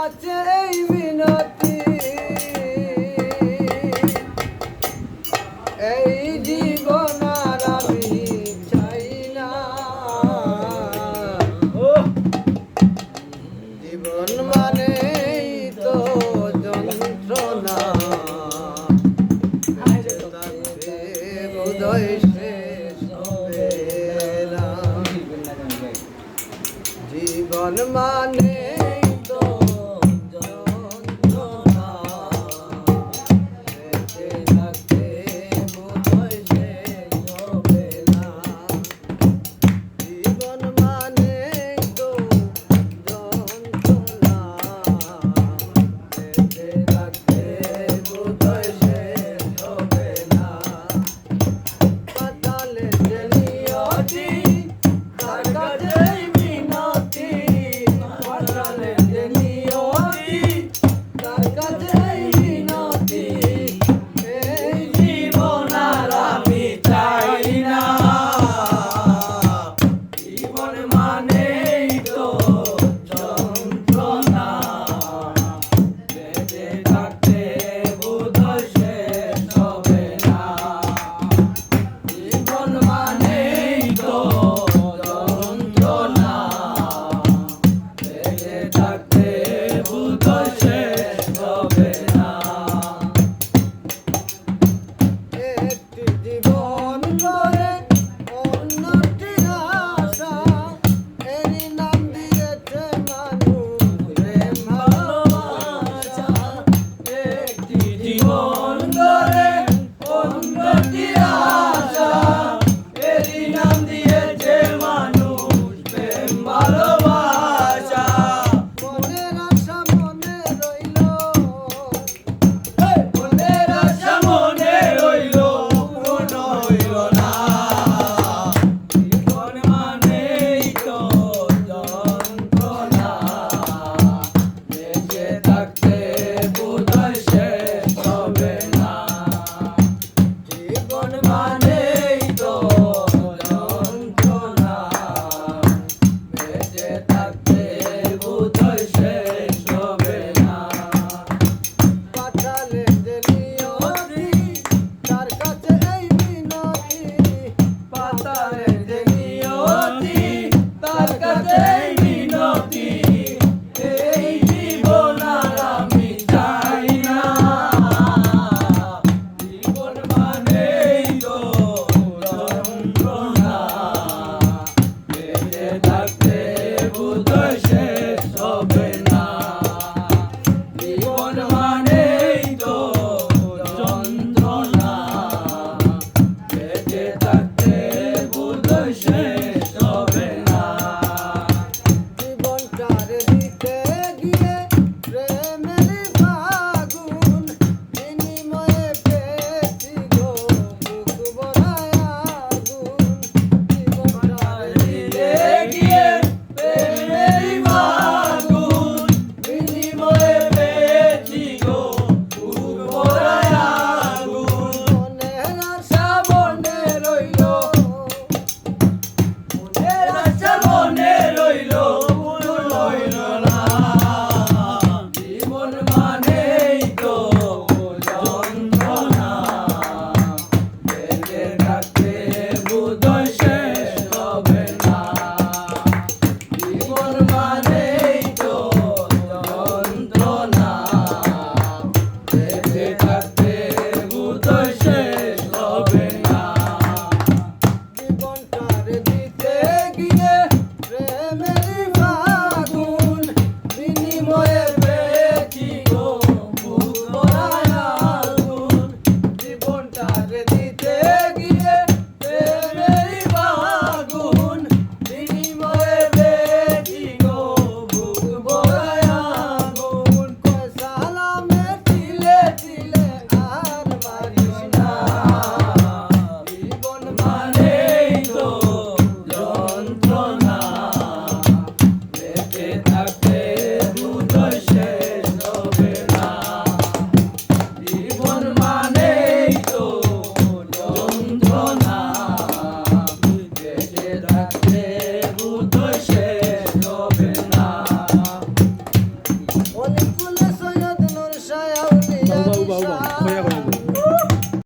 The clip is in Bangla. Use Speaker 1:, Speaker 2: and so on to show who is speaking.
Speaker 1: কাছে এই মিনতি, এই জীবন আর আমি চাই না। জীবন মানেই তো যন্ত্রণা, বোধহয় শেষ হবে না। জীবন মানেই তো যন্ত্রণা, বেঁচে থাকতে বোধহয় শেষ হবে না। জীবন মানেই তো যন্ত্রণা, বেঁচে থাকতে বোধহয় শেষ হবে না। পাতালে যে নিয়তি, তার কাছেই মিনতি। পাতালে যে নিয়তি, তার কাছেই মিনতি। এই জীবন আর আমি চাই না। জীবন মানেই তো যন্ত্রণা, বেঁচে থাকতে বোধহয় শেষ হবে না। জীবন মানেই তো যন্ত্রণা, বেঁচে থাকতে বোধহয় শেষ হবে না। একটি জীবন গড়ে অন্যটির আশা, এরই নাম দিয়েছে মানুষ প্রেম ভালোবাসা। একটি জীবন গড়ে অন্যটির আশা, এরই নাম দিয়েছে মানুষ প্রেম ভালোবাসা। মনের আশা মনে রইল, মনের আশা মনে রইল, পূর্ণ হইল না। জীবন মানেই তো যন্ত্রণা, বেঁচে থাকতে বোধহয় শেষ হবে না। জীবন মানেই তো যন্ত্রণা, বেঁচে থাকতে বোধহয় শেষ হবে না। পাতালে যে নিয়তি, তার কাছে এই মিনতি। পাতালে যে নিয়তি, তার কাছে এই মিনতি। এই জীবন আর আমি চাই না। জীবন মানেই তো যন্ত্রণা, বেঁচে থাকতে বোধহয় শেষ হবে না। জীবন মানেই তো যন্ত্রণা, বেঁচে থাকতে বোধহয় শেষ